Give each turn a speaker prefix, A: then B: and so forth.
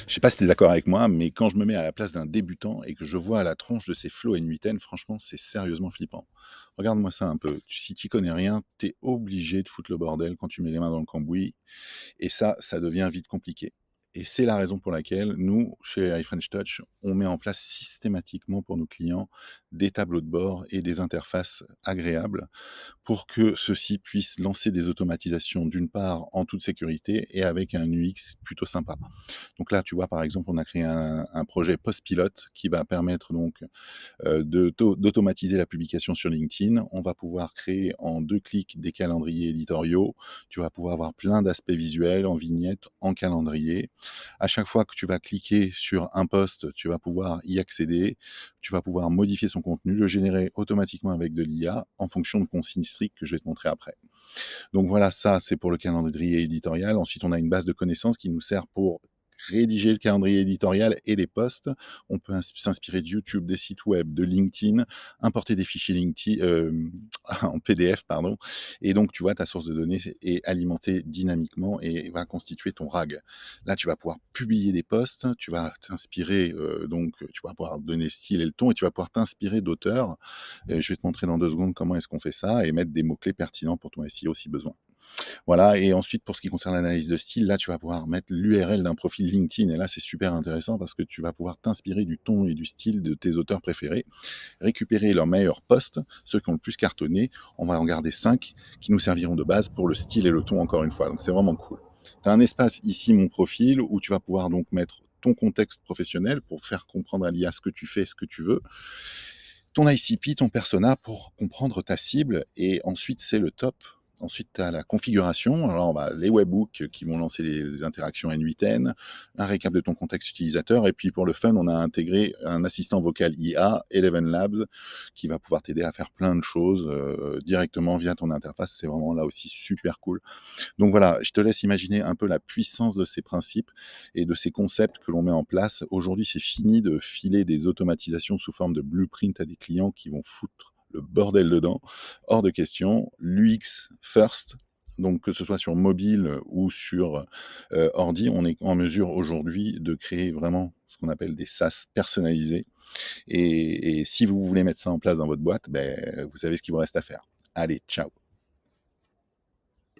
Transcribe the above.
A: Je sais pas si tu es d'accord avec moi, mais quand je me mets à la place d'un débutant et que je vois la tronche de ces flots N8N, franchement, c'est sérieusement flippant. Regarde-moi ça un peu. Si tu connais rien, tu es obligé de foutre le bordel quand tu mets les mains dans le cambouis et ça devient vite compliqué. Et c'est la raison pour laquelle nous, chez iFrench Touch, on met en place systématiquement pour nos clients des tableaux de bord et des interfaces agréables pour que ceux-ci puissent lancer des automatisations d'une part en toute sécurité et avec un UX plutôt sympa. Donc là, tu vois, par exemple, on a créé un projet post-pilote qui va permettre donc d'automatiser la publication sur LinkedIn. On va pouvoir créer en 2 clics des calendriers éditoriaux. Tu vas pouvoir avoir plein d'aspects visuels en vignettes, en calendrier. À chaque fois que tu vas cliquer sur un post, tu vas pouvoir y accéder. Tu vas pouvoir modifier son contenu, le générer automatiquement avec de l'IA en fonction de consignes strictes que je vais te montrer après. Donc voilà, ça, c'est pour le calendrier éditorial. Ensuite, on a une base de connaissances qui nous sert pour rédiger le calendrier éditorial et les posts. On peut s'inspirer de YouTube, des sites web, de LinkedIn, importer des fichiers LinkedIn en PDF, pardon. Et donc, tu vois, ta source de données est alimentée dynamiquement et va constituer ton RAG. Là, tu vas pouvoir publier des posts, tu vas t'inspirer, donc, tu vas pouvoir donner le style et le ton et tu vas pouvoir t'inspirer d'auteurs. Je vais te montrer dans 2 secondes comment est-ce qu'on fait ça et mettre des mots-clés pertinents pour ton SEO si besoin. Voilà, et ensuite pour ce qui concerne l'analyse de style, là, tu vas pouvoir mettre l'URL d'un profil LinkedIn et là, c'est super intéressant parce que tu vas pouvoir t'inspirer du ton et du style de tes auteurs préférés, récupérer leurs meilleurs posts, ceux qui ont le plus cartonné. On va en garder 5 qui nous serviront de base pour le style et le ton encore une fois. Donc c'est vraiment cool. Tu as un espace ici, mon profil, où tu vas pouvoir donc mettre ton contexte professionnel pour faire comprendre à l'IA ce que tu fais, ce que tu veux, ton ICP, ton persona pour comprendre ta cible et ensuite c'est le top. Ensuite, tu as la configuration. Alors, on va les webhooks qui vont lancer les interactions N8N, un récap de ton contexte utilisateur. Et puis, pour le fun, on a intégré un assistant vocal IA, Eleven Labs, qui va pouvoir t'aider à faire plein de choses directement via ton interface. C'est vraiment là aussi super cool. Donc voilà, je te laisse imaginer un peu la puissance de ces principes et de ces concepts que l'on met en place. Aujourd'hui, c'est fini de filer des automatisations sous forme de blueprint à des clients qui vont foutre le bordel dedans. Hors de question, l'UX first. Donc que ce soit sur mobile ou sur ordi, on est en mesure aujourd'hui de créer vraiment ce qu'on appelle des SaaS personnalisés. Et si vous voulez mettre ça en place dans votre boîte, ben, vous savez ce qu'il vous reste à faire. Allez, ciao.